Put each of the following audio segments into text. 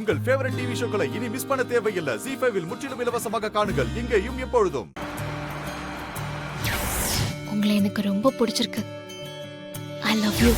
உங்கள் favourite TV ஷோக்களை இனி miss பண்ண தேவையில்லை. ZEE5 இல் முற்றிலும் இலவசமாக காணுங்கள். இங்கேயும் எப்பொழுதும். உங்களை எனக்கு ரொம்ப பிடிச்சிருக்கு. I love you.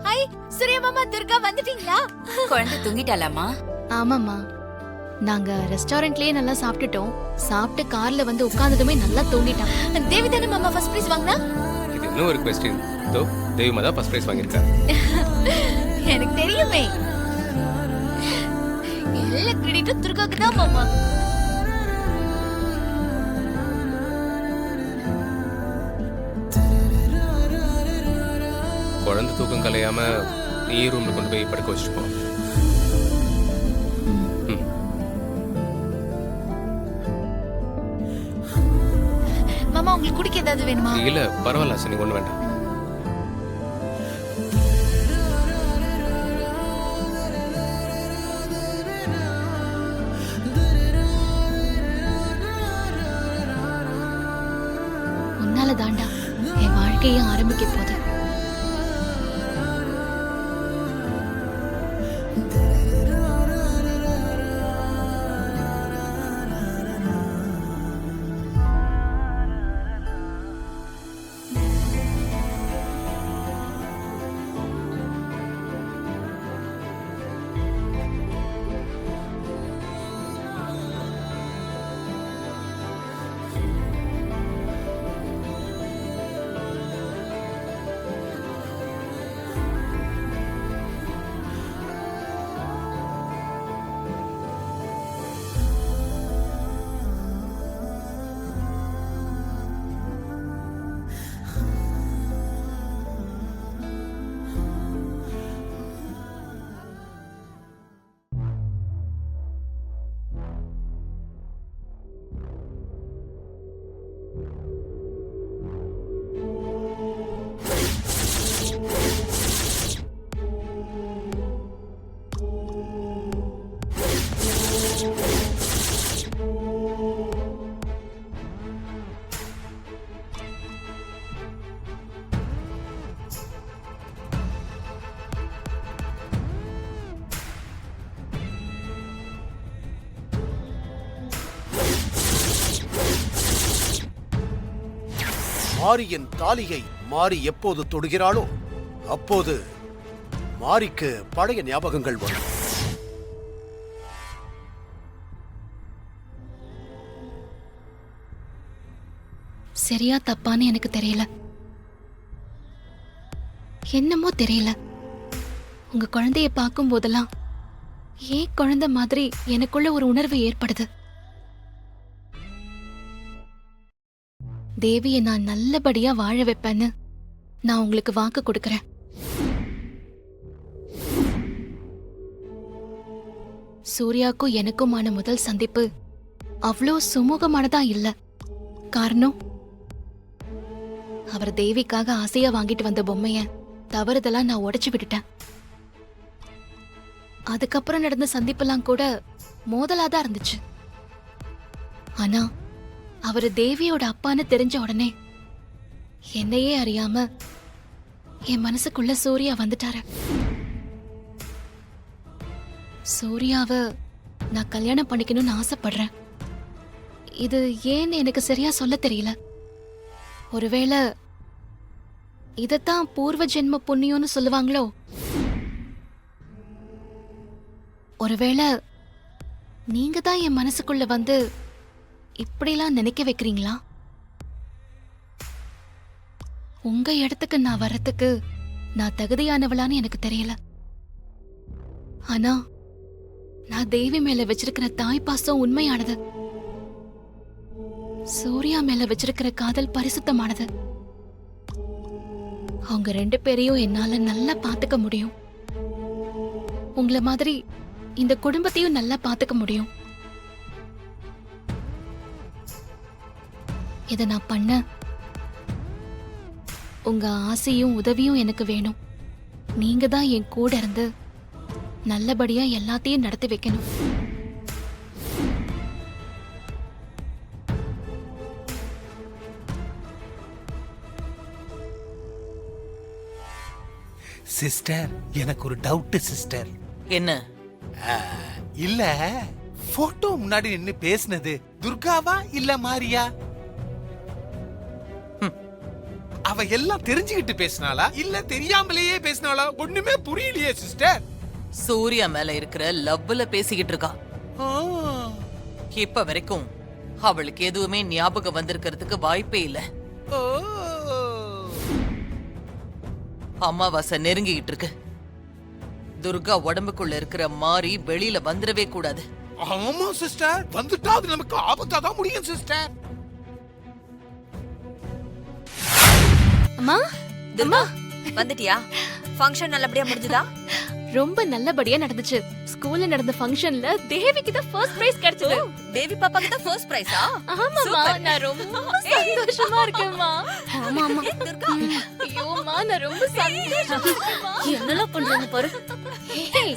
Hi Surya மாமா, துர்கா வந்துட்டீங்களா? குழந்தை தூங்கிட்டாலாமா? ஆமாம்மா, நாங்க ரெஸ்டாரண்ட்லயே நல்லா சாப்பிட்டுட்டோம். சாப்பிட்டு கார்ல வந்து உட்கார்ந்ததுமே நல்லா தூங்கிட்டான். தேவி தானே மாமா ஃபர்ஸ்ட் பிரைஸ் வாங்கினா? இது இன்னும் ஒரு கொஸ்டின். தோ தேவிமா தான் ஃபர்ஸ்ட் பிரைஸ் வாங்கியிருக்கா. எனக்கு தெரியுமே. எல்லா கிரெடிட்டும் துர்காக்கு தான் மாமா. குழந்தை தூக்கம் கலையாம நீ ரூம்ல கொண்டு போய் படுக்க வச்சுட்டு போ. மாமா உங்களுக்கு குடிக்க ஏதாவது வேணுமா? இல்ல பரவாயில்ல சரி, ஒண்ணு வேண்டாம். உன்னால தாண்டா என் வாழ்க்கையே ஆரம்பிக்க போகுது. மாரியின் தாலியை மாரி எப்போது தொடுகிறாளோ அப்போது மாரிக்கு பழைய ஞாபகங்கள் வரும். சரியா தப்பான்னு எனக்கு தெரியல. என்னமோ தெரியல, உங்க குழந்தைய பார்க்கும் போதெல்லாம் ஏன் குழந்தை மாதிரி எனக்குள்ள ஒரு உணர்வு ஏற்படுது. தேவியை நான் நல்லபடியா வாழ வைப்பேன்னு நான் உங்களுக்கு வாக்கு கொடுக்கறேன். சூர்யாக்கும் எனக்குமான முதல் சந்திப்பு அவ்வளோ சுமூகமானதா இல்ல. காரணம், அவர் தேவிக்காக ஆசையா வாங்கிட்டு வந்த பொம்மைய தவறுதலா நான் உடைச்சு விட்டுட்டேன். அதுக்கப்புறம் நடந்த சந்திப்பெல்லாம் கூட மோதலாதான் இருந்துச்சு. ஆனா அவரு தேவியோட அப்பான்னு தெரிஞ்ச உடனே என்னையே அறியாம என் மனசுக்குள்ள சூர்யா வந்துட்டாரு. சூர்யாவை நான் கல்யாணம் பண்ணிக்கணும்னு ஆசைப்படுறேன். இது ஏன்னு எனக்கு சரியா சொல்ல தெரியல. ஒருவேளை இதத்தான் பூர்வ ஜென்ம புண்ணியம்னு சொல்லுவாங்களோ? ஒருவேளை நீங்க தான் என் மனசுக்குள்ள வந்து இப்படிலாம் நினைக்க வைக்கிறீங்களா? உங்க இடத்துக்கு நான் வர்றதுக்கு நான் தகுதியானவளான்னு எனக்கு தெரியல. ஆனா நான் தேவி மேல வச்சிருக்கிற தாய் பாசம் உண்மையானது. சூர்யா மேல வச்சிருக்கிற காதல் பரிசுத்தமானது. அவங்க 2 பேரையும் என்னால நல்லா பாத்துக்க முடியும். உங்களை மாதிரி இந்த குடும்பத்தையும் நல்லா பாத்துக்க முடியும். இத நான் பண்ண உங்க ஆசையும் உதவியும் எனக்கு வேணும். நீங்க தான் என் கூட இருந்து நல்லபடியா எல்லாத்தையும் நடத்தி வைக்கணும். சிஸ்டர், எனக்கு ஒரு டவுட் சிஸ்டர். என்ன? இல்ல, போட்டோ முன்னாடி நின்னு பேசினது துர்காவா இல்ல மாரியா? அவ எல்லாம் தெரிஞ்சுக்கிட்டு பேசினாளா இல்ல தெரியாமலேயே பேசினாளா? ஒண்ணுமே புரியலையே சிஸ்டர். சூர்யா மேல இருக்கிற லவ்ல பேசிக்கிட்டு இருக்கா. இப்ப வரைக்கும் அவளுக்கு எதுவுமே ஞாபகம் வந்திருக்கிறதுக்கு வாய்ப்பே இல்ல. அமாவாசை நெருங்கிட்டு இருக்கு. துர்கா உடம்புக்குள்ள இருக்கிற மாறி வெளியில வந்துடவே கூடாது. ஆமா சிஸ்டர், வந்துட்டா அது நமக்கு ஆபத்தா தான் முடியும் சிஸ்டர். அம்மா, துர்கா வந்துட்டியா? ஃபங்க்ஷன் நல்லபடியா முடிஞ்சதா? ரொம்ப நல்லபடியா நடந்துச்சு. ஸ்கூல்ல நடந்த ஃபங்க்ஷன்ல தேவிக்கு தான் ஃபர்ஸ்ட் பிரைஸ் கிடைச்சது. தேவி பாப்பாக்கு தான் ஃபர்ஸ்ட் பிரைஸா? ஆமாமா, நான் ரொம்ப சந்தோஷமா இருக்கேன்மா. ஆமா ஆமா துர்கா, ஐயோமா, நான் ரொம்ப சந்தோஷமா இருக்கேன்மா. என்னெல்லாம் பண்றாங்க பாரு. ஏய்,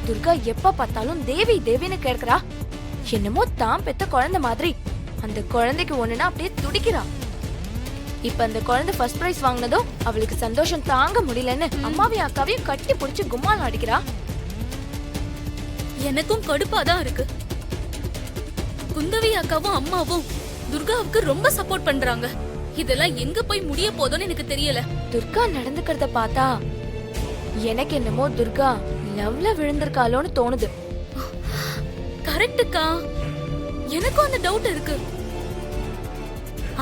துர்கா எப்ப பார்த்தாலும் தேவி தேவின்னு கேட்கிறா. என்னமோ தான் பெத்த குழந்தை மாதிரி. அந்த குழந்தைக்கு ஒண்ணுனா அப்படியே துடிக்கிறா. இப்ப அந்த குழந்தை ஃபர்ஸ்ட் பிரைஸ் வாங்கினதும் அவளுக்கு சந்தோஷம் தாங்க முடியலன்னு அம்மாவையும் அக்காவையும் கட்டி பிடிச்சு கும்மால் அடிக்கிறா. எனக்கும் கடுப்பாதான் இருக்கு. குந்தவி அக்காவும் அம்மாவும் துர்காவுக்கு ரொம்ப சப்போர்ட் பண்றாங்க. இதெல்லாம் எங்க போய் முடிய போதோன்னு எனக்கு தெரியல. துர்கா நடந்துக்கிறத பார்த்தா எனக்கு என்னமோ துர்கா லவ்ல விழுந்திருக்காளோன்னு தோணுது. கரெக்டுக்கா, எனக்கும் அந்த டவுட் இருக்கு.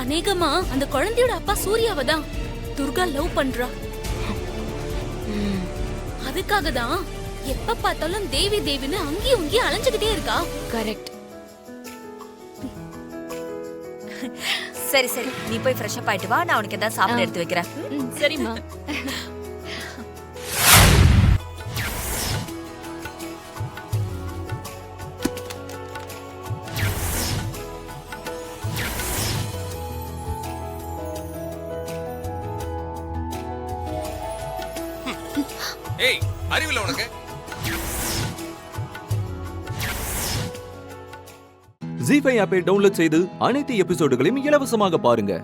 அநேகமா அந்த குழந்தையோட அப்பா சூர்யாவை தான் துர்கா லவ் பண்றா. அதுக்காக தான் எப்ப பார்த்தாலும் தேவி தேவின்னு அங்கேயும் இங்கேயும் அலைஞ்சுகிட்டே இருக்கா. கரெக்ட். சரி சரி, நீ போய் ஃப்ரெஷ் அப் ஆயிட்டு வா, நான் உனக்கு ஏதாவது சாப்பிட எடுத்து வைக்கிறேன். சரிம்மா. ஏய், அறிவில்ல உனக்கு? ஜீ5 ஆப்பை டவுன்லோட் செய்து அனைத்து எபிசோடுகளையும் இலவசமாக பாருங்க.